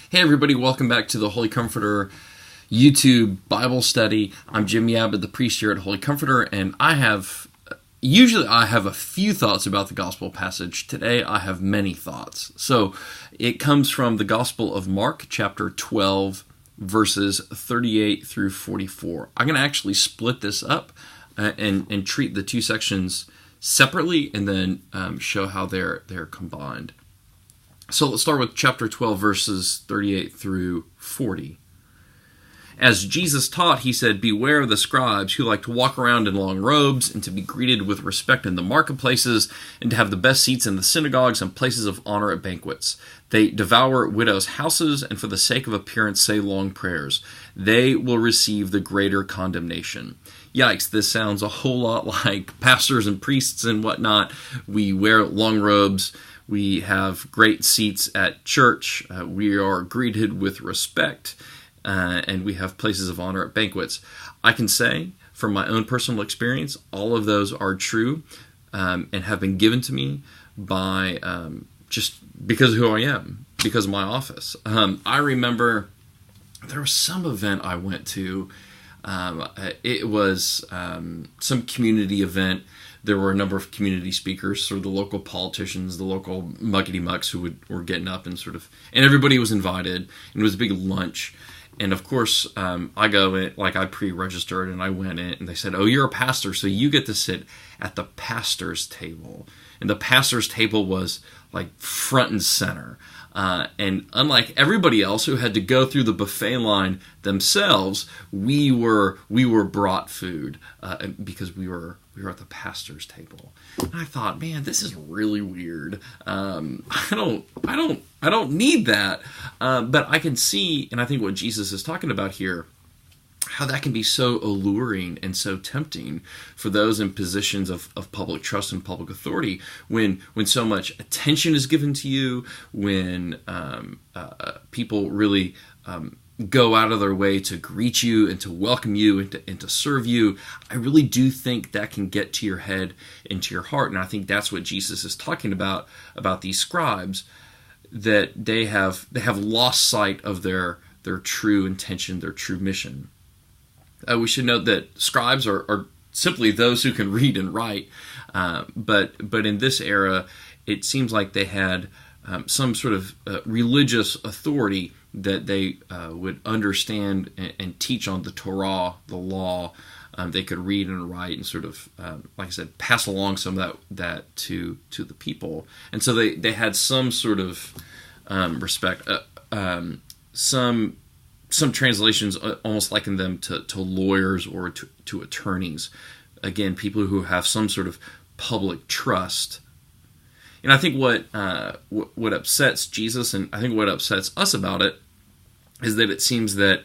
Hey everybody, welcome back to the Holy Comforter YouTube Bible study. I'm Jim Yabba, the priest here at Holy Comforter, and I have a few thoughts about the gospel passage. Today I have many thoughts. So it comes from the Gospel of Mark, chapter 12, verses 38 through 44. I'm going to actually split this up and treat the two sections separately and then show how they're combined. So let's start with chapter 12, verses 38 through 40. As Jesus taught, he said, "Beware of the scribes who like to walk around in long robes and to be greeted with respect in the marketplaces and to have the best seats in the synagogues and places of honor at banquets. They devour widows' houses and for the sake of appearance say long prayers. They will receive the greater condemnation." Yikes, this sounds a whole lot like pastors and priests and whatnot. We wear long robes. We have great seats at church. We are greeted with respect. And we have places of honor at banquets. I can say, from my own personal experience, all of those are true and have been given to me by just because of who I am, because of my office. I remember there was some event I went to. It was some community event. There were a number of community speakers, sort of the local politicians, the local muckety-mucks who were getting up and and everybody was invited, and it was a big lunch. And of course, I go in, like I pre-registered, and I went in, and they said, "Oh, you're a pastor, so you get to sit at the pastor's table." And the pastor's table was like front and center. And unlike everybody else who had to go through the buffet line themselves, we were brought food because we were at the pastor's table. And I thought, man, this is really weird. I don't need that. But I can see, and I think what Jesus is talking about here, how that can be so alluring and so tempting for those in positions of public trust and public authority when so much attention is given to you, when people really go out of their way to greet you and to welcome you and to serve you. I really do think that can get to your head and to your heart, and I think that's what Jesus is talking about these scribes, that they have lost sight of their true intention, their true mission. We should note that scribes are simply those who can read and write, but in this era, it seems like they had some sort of religious authority that they would understand and teach on the Torah, the law. They could read and write and sort of, like I said, pass along some of that to the people. And so they had some sort of respect. Some translations almost liken them to lawyers or to attorneys. Again, people who have some sort of public trust. And I think what upsets Jesus, and I think what upsets us about it, is that it seems that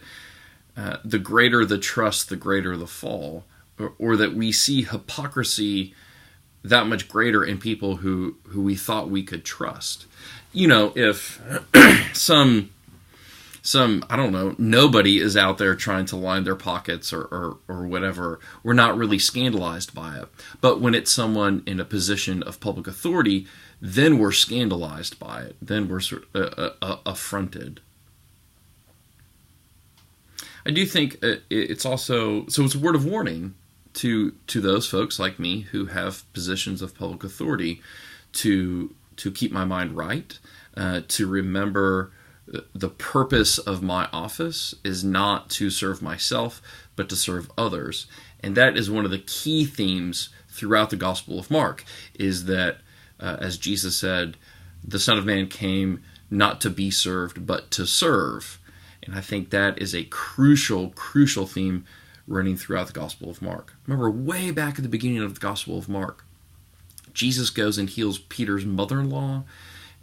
the greater the trust, the greater the fall, or that we see hypocrisy that much greater in people who we thought we could trust. You know, if some I don't know, nobody is out there trying to line their pockets or whatever, we're not really scandalized by it. But when it's someone in a position of public authority, then we're scandalized by it. Then we're sort of affronted. I do think it's also, so it's a word of warning to those folks like me who have positions of public authority to keep my mind right, to remember the purpose of my office is not to serve myself, but to serve others. And that is one of the key themes throughout the Gospel of Mark, is that, as Jesus said, the Son of Man came not to be served, but to serve. And I think that is a crucial theme running throughout the Gospel of Mark. Remember, way back at the beginning of the Gospel of Mark, Jesus goes and heals Peter's mother-in-law,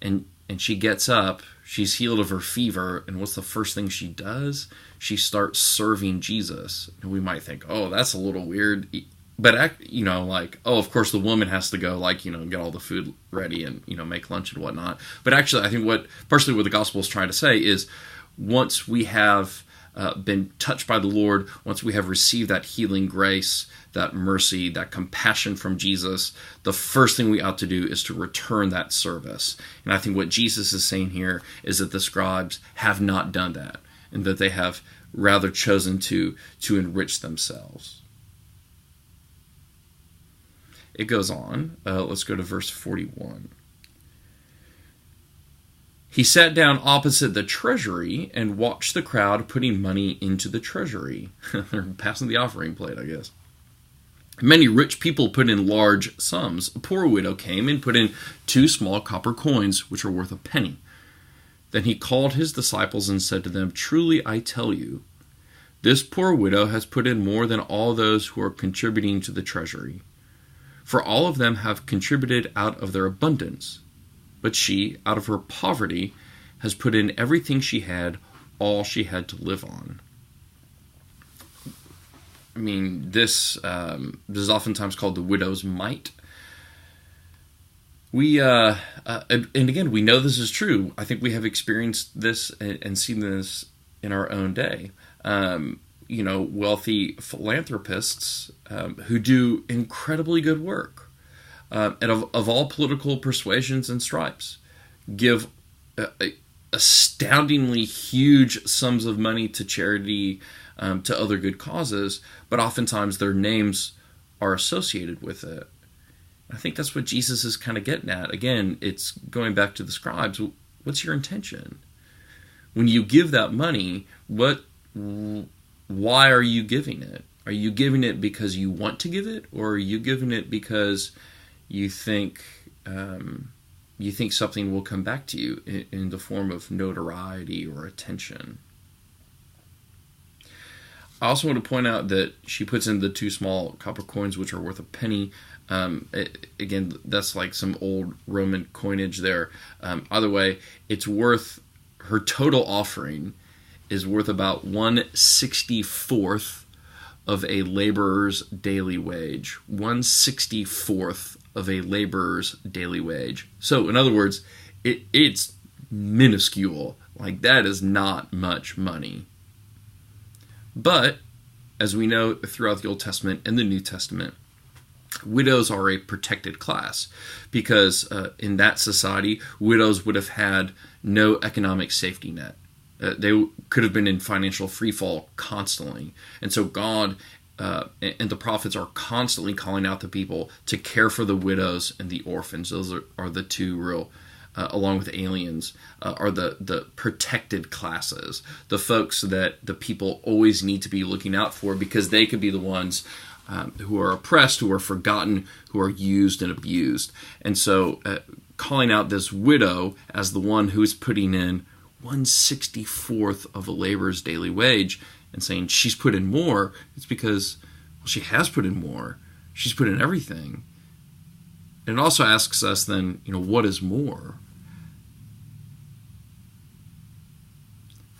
and she gets up, she's healed of her fever, and what's the first thing she does? She starts serving Jesus. And we might think, oh, that's a little weird. But, of course the woman has to go, get all the food ready and, make lunch and whatnot. But actually, I think partially what the gospel is trying to say is, once we have been touched by the Lord, once we have received that healing grace, that mercy, that compassion from Jesus, the first thing we ought to do is to return that service. And I think what Jesus is saying here is that the scribes have not done that, and that they have rather chosen to enrich themselves. It goes on. Let's go to verse 41. He sat down opposite the treasury and watched the crowd putting money into the treasury. They're passing the offering plate, I guess. Many rich people put in large sums. A poor widow came and put in 2 small copper coins, which are worth a penny. Then he called his disciples and said to them, "Truly I tell you, this poor widow has put in more than all those who are contributing to the treasury. For all of them have contributed out of their abundance, but she, out of her poverty, has put in everything she had, all she had to live on." I mean, this is oftentimes called the widow's mite. And again, we know this is true. I think we have experienced this and seen this in our own day. Wealthy philanthropists who do incredibly good work, and of all political persuasions and stripes, give astoundingly huge sums of money to charity, to other good causes, but oftentimes their names are associated with it. I think that's what Jesus is kind of getting at. Again, it's going back to the scribes. What's your intention? When you give that money, why are you giving it? Are you giving it because you want to give it, or are you giving it because you think something will come back to you in the form of notoriety or attention? I also want to point out that she puts in the 2 small copper coins, which are worth a penny. Again, that's like some old Roman coinage there. Either way, it's worth, her total offering is worth about 1/64th of a laborer's daily wage. 1/64th of a laborer's daily wage. So, in other words, it's minuscule. Like, that is not much money. But, as we know throughout the Old Testament and the New Testament, widows are a protected class, because in that society, widows would have had no economic safety net. They could have been in financial freefall constantly. And so God and the prophets are constantly calling out to people to care for the widows and the orphans. Those are the two real, along with aliens, are the protected classes. The folks that the people always need to be looking out for, because they could be the ones who are oppressed, who are forgotten, who are used and abused. And so calling out this widow as the one who is putting in 1/64th of a laborer's daily wage and saying she's put in more, it's because, well, she has put in more. She's put in everything. And it also asks us then, what is more?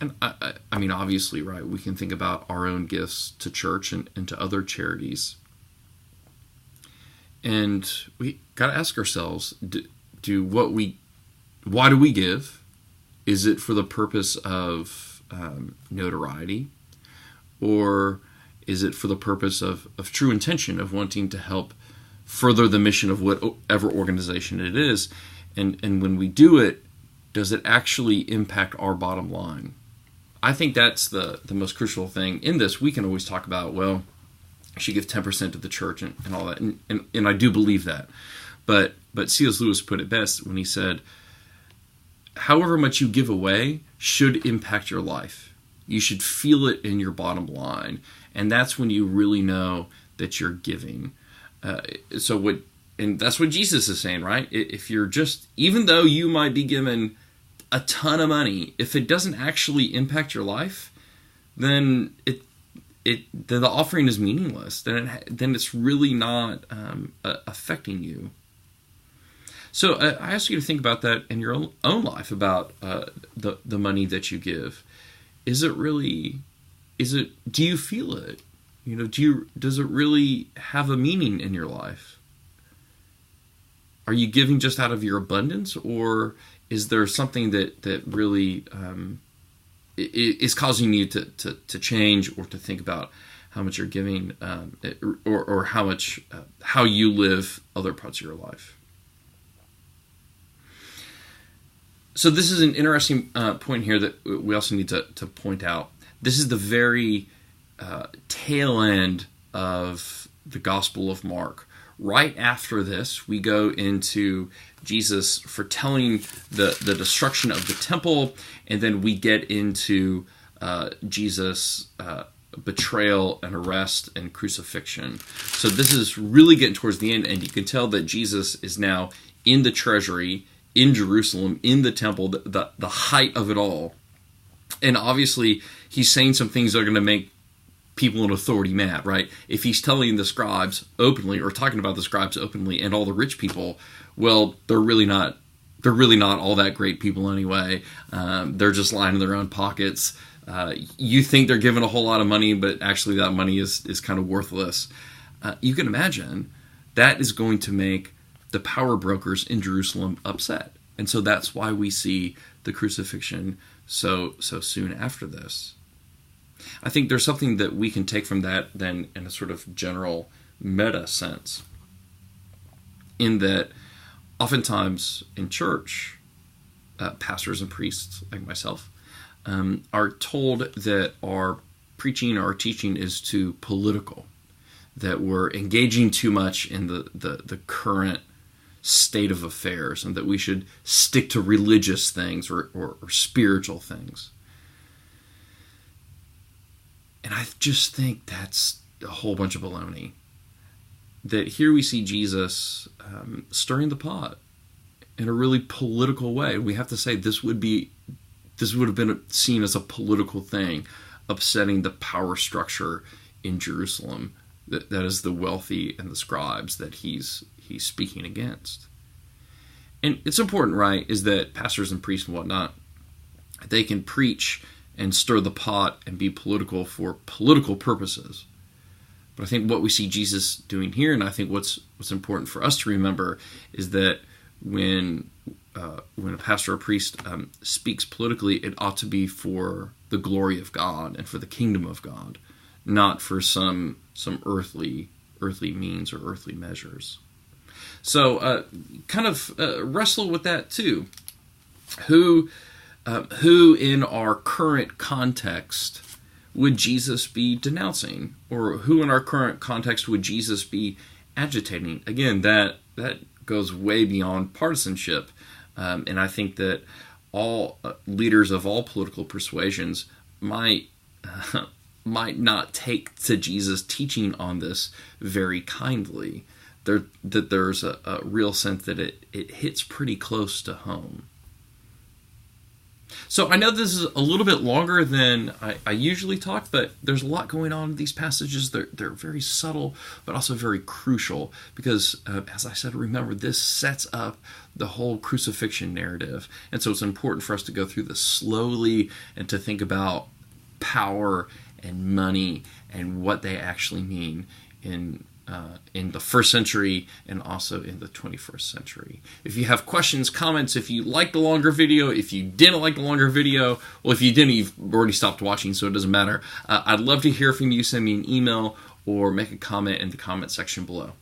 And I mean, obviously, right, we can think about our own gifts to church and to other charities. And we got to ask ourselves, why do we give? Is it for the purpose of notoriety? Or is it for the purpose of true intention, of wanting to help further the mission of whatever organization it is? And when we do it, does it actually impact our bottom line? I think that's the most crucial thing in this. We can always talk about, well, you should give 10% to the church and all that. And I do believe that. But C.S. Lewis put it best when he said, however much you give away should impact your life. You should feel it in your bottom line. And that's when you really know that you're giving. And that's what Jesus is saying, right? If you're just, even though you might be given a ton of money, if it doesn't actually impact your life, then the offering is meaningless. Then it's really not affecting you. So I ask you to think about that in your own life, about the money that you give. Do you feel it? Does it really have a meaning in your life? Are you giving just out of your abundance, or is there something that really is causing you to change or to think about how much you're giving, or how you live other parts of your life. So this is an interesting point here that we also need to point out. This is the very tail end of the Gospel of Mark. Right after this, we go into Jesus foretelling the destruction of the temple, and then we get into Jesus' betrayal and arrest and crucifixion. So this is really getting towards the end, and you can tell that Jesus is now in the treasury, in Jerusalem, in the temple, the height of it all. And obviously, he's saying some things that are going to make people in authority mad, right? If he's telling the scribes openly, or talking about the scribes openly, and all the rich people, well, they're really not all that great people anyway. They're just lining their own pockets. You think they're giving a whole lot of money, but actually that money is kind of worthless. You can imagine that is going to make the power brokers in Jerusalem upset. And so that's why we see the crucifixion so soon after this. I think there's something that we can take from that then in a sort of general meta sense, in that oftentimes in church, pastors and priests like myself are told that our preaching or our teaching is too political, that we're engaging too much in the current state of affairs, and that we should stick to religious things or spiritual things. And I just think that's a whole bunch of baloney. That here we see Jesus stirring the pot in a really political way. We have to say this would have been seen as a political thing, upsetting the power structure in Jerusalem. That is the wealthy and the scribes that he's speaking against. And it's important, right, is that pastors and priests and whatnot, they can preach and stir the pot and be political for political purposes. But I think what we see Jesus doing here, and I think what's important for us to remember, is that when a pastor or priest speaks politically, it ought to be for the glory of God and for the kingdom of God, not for some earthly means or earthly measures. So kind of wrestle with that too. Who in our current context would Jesus be denouncing? Or who in our current context would Jesus be agitating? Again, that goes way beyond partisanship. And I think that all leaders of all political persuasions might not take to Jesus' teaching on this very kindly. That there's a real sense that it hits pretty close to home. So I know this is a little bit longer than I usually talk, but there's a lot going on in these passages. They're very subtle, but also very crucial, because, as I said, remember, this sets up the whole crucifixion narrative. And so it's important for us to go through this slowly and to think about power and money and what they actually mean in the first century and also in the 21st century. If you have questions, comments, if you liked the longer video, if you didn't like the longer video, well, if you didn't, you've already stopped watching, so it doesn't matter. I'd love to hear from you. Send me an email or make a comment in the comment section below.